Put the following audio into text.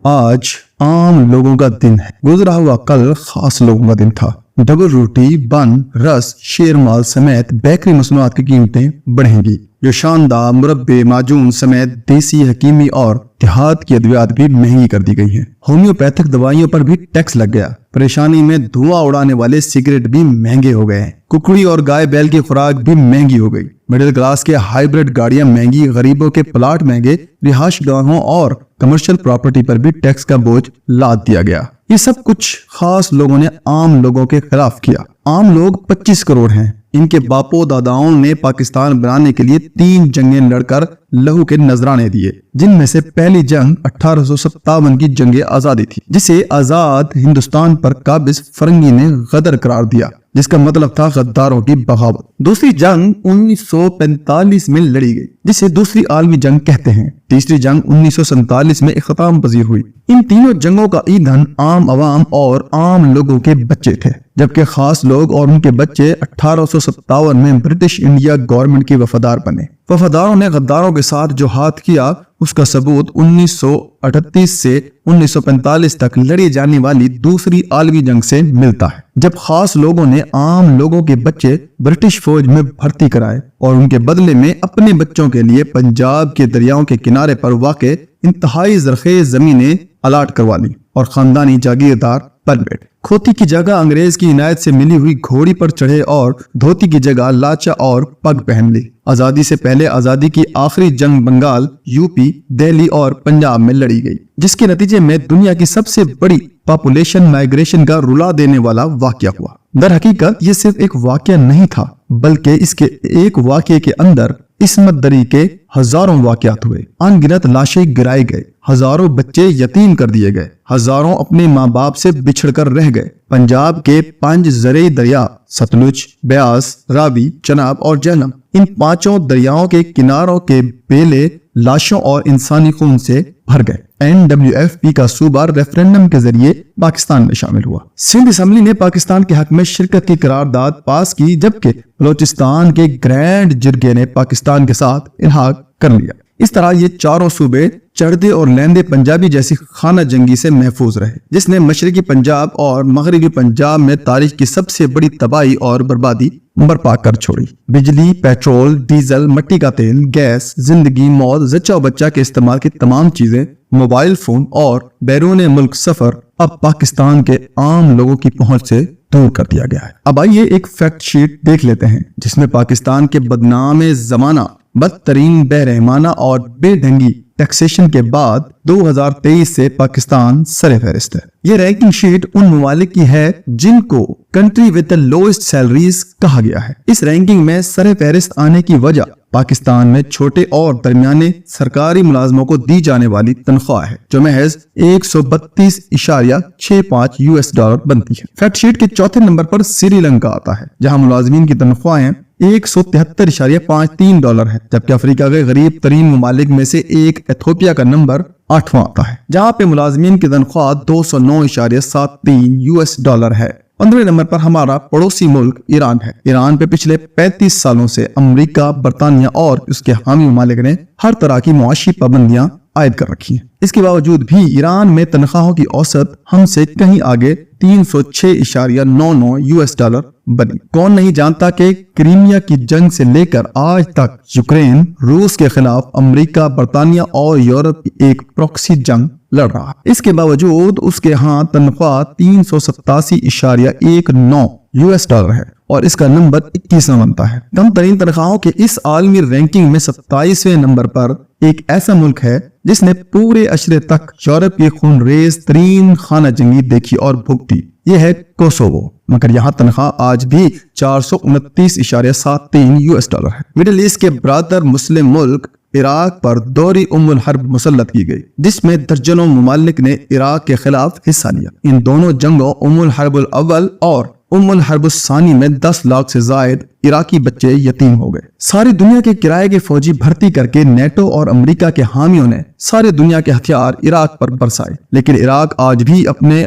آج عام لوگوں کا دن ہے، گزرا ہوا کل خاص لوگوں کا دن تھا۔ ڈبل روٹی، بن، رس، شیر مال سمیت بیکری مصنوعات کی قیمتیں بڑھیں گی۔ جو شاندار مربے، معجون سمیت دیسی، حکیمی اور دیہات کی ادویات بھی مہنگی کر دی گئی ہیں۔ ہومیوپیتھک دوائیوں پر بھی ٹیکس لگ گیا۔ پریشانی میں دھواں اڑانے والے سگریٹ بھی مہنگے ہو گئے ہیں۔ ککڑی اور گائے بیل کی خوراک بھی مہنگی ہو گئی۔ مڈل کلاس کے ہائیبرڈ گاڑیاں مہنگی، غریبوں کے پلاٹ مہنگے، رہائش گاہوں اور کمرشل پراپرٹی پر بھی ٹیکس کا بوجھ لاد دیا گیا۔ یہ سب کچھ خاص لوگوں نے عام لوگوں کے خلاف کیا۔ عام لوگ 25 کروڑ ہیں۔ ان کے باپو داداؤں نے پاکستان بنانے کے لیے 3 جنگیں لڑ کر لہو کے نذرانے دیے، جن میں سے پہلی جنگ 1857 کی جنگ آزادی تھی، جسے آزاد ہندوستان پر قابض فرنگی نے غدر قرار دیا، جس کا مطلب تھا غداروں کی بغاوت۔ دوسری جنگ 1945 میں لڑی گئی، جسے دوسری عالمی جنگ کہتے ہیں۔ تیسری جنگ 1947 میں اختتام پذیر ہوئی۔ ان تینوں جنگوں کا ایندھن عام عوام اور عام لوگوں کے بچے تھے، جبکہ خاص لوگ اور ان کے بچے 1857 میں برٹش انڈیا گورنمنٹ کے وفادار بنے۔ وفاداروں نے غداروں کے ساتھ جو ہاتھ کیا، اس کا ثبوت 1938 سے 1945 تک لڑی جانے والی دوسری عالمی جنگ سے ملتا ہے، جب خاص لوگوں نے عام لوگوں کے بچے برٹش فوج میں بھرتی کرائے اور ان کے بدلے میں اپنے بچوں کے لیے پنجاب کے دریاؤں کے کنارے پر واقع انتہائی زرخیز زمینیں الاٹ کروا لی اور خاندانی جاگیردار بن بیٹھے۔ کھوتی کی جگہ انگریز کی عنایت سے ملی ہوئی گھوڑی پر چڑھے اور دھوتی کی جگہ لاچا اور پگ پہن لی۔ آزادی سے پہلے آزادی کی آخری جنگ بنگال، یوپی، دہلی اور پنجاب میں لڑی گئی، جس کے نتیجے میں دنیا کی سب سے بڑی پاپولیشن مائگریشن کا رلا دینے والا واقعہ ہوا۔ در حقیقت یہ صرف ایک واقعہ نہیں تھا، بلکہ اس کے ایک واقعے کے اندر عصمت دری کے ہزاروں واقعات ہوئے۔ ان گنت لاشیں گرائے گئے، ہزاروں بچے یتیم کر دیے گئے، ہزاروں اپنے ماں باپ سے بچھڑ کر رہ گئے۔ پنجاب کے 5 زرعی دریا ستلج، بیاس، راوی، چناب اور جہلم، ان 5 دریاؤں کے کناروں کے بیلے لاشوں اور انسانی خون سے بھر گئے۔ NWFP کا صوبہ ریفرینڈم کے ذریعے پاکستان میں شامل ہوا۔ سندھ اسمبلی نے پاکستان کے حق میں شرکت کی قرارداد پاس کی، جبکہ بلوچستان کے گرینڈ جرگے نے پاکستان کے ساتھ الحاق کر لیا۔ اس طرح یہ چاروں صوبے چڑھدے اور لیندے پنجابی جیسی خانہ جنگی سے محفوظ رہے، جس نے مشرقی پنجاب اور مغربی پنجاب میں تاریخ کی سب سے بڑی تباہی اور بربادی برپا کر چھوڑی۔ بجلی، پیٹرول، ڈیزل، مٹی کا تیل، گیس، زندگی، موت، زچہ و بچہ کے استعمال کی تمام چیزیں، موبائل فون اور بیرون ملک سفر اب پاکستان کے عام لوگوں کی پہنچ سے دور کر دیا گیا ہے۔ اب آئیے ایک فیکٹ شیٹ دیکھ لیتے ہیں، جس میں پاکستان کے بدنام زمانہ، بدترین بے رحمانہ اور بے ڈھنگی ٹیکسیشن کے بعد 2023 سے پاکستان سر فہرست ہے۔ یہ رینکنگ شیٹ ان ممالک کی ہے جن کو country with the lowest salaries کہا گیا ہے۔ اس رینکنگ میں سر فہرست آنے کی وجہ پاکستان میں چھوٹے اور درمیانے سرکاری ملازموں کو دی جانے والی تنخواہ ہے، جو محض $132.65 بنتی ہے۔ فیکٹ شیٹ کے چوتھے نمبر پر سری لنکا آتا ہے، جہاں ملازمین کی تنخواہیں $173.53 ہے، جبکہ افریقہ کے غریب ترین ممالک میں سے ایک ایتھوپیا کا نمبر 8واں آتا ہے، جہاں پہ ملازمین کی تنخواہ $209.73 ہے۔ 15ویں نمبر پر ہمارا پڑوسی ملک ایران ہے۔ ایران پہ پچھلے 35 سالوں سے امریکہ، برطانیہ اور اس کے حامی ممالک نے ہر طرح کی معاشی پابندیاں عائد کر رکھی ہیں۔ اس کے باوجود بھی ایران میں تنخواہوں کی اوسط ہم سے کہیں آگے $306.99 بنی۔ کون نہیں جانتا کہ کریمیا کی جنگ سے لے کر آج تک یوکرین روس کے خلاف امریکہ، برطانیہ اور یورپ کی ایک پروکسی جنگ لڑ رہا ہے۔ اس کے باوجود اس کے ہاں تنخواہ $387.19 ہے اور اس کا نمبر 21واں بنتا ہے۔ کم ترین تنخواہوں کے اس عالمی رینکنگ میں 27ویں نمبر پر ایک ایسا ملک ہے جس نے پورے عشرے تک یورپ کی خون ریز ترین خانہ جنگی دیکھی اور بھگتی۔ یہ ہے کوسوو، مگر یہاں تنخواہ آج بھی $429.73 ہے۔ مڈل ایسٹ کے برادر مسلم ملک عراق پر دوہری ام الحرب مسلط کی گئی، جس میں درجنوں ممالک نے عراق کے خلاف حصہ لیا۔ ان دونوں جنگوں ام الحرب الاول اور ام الحرب الثانی میں 10 لاکھ سے زائد عراقی بچے یتیم ہو گئے۔ ساری دنیا کے کرائے کے فوجی بھرتی کر کے نیٹو اور امریکہ کے حامیوں نے سارے دنیا کے ہتھیار عراق پر برسائے، لیکن عراق آج بھی اپنے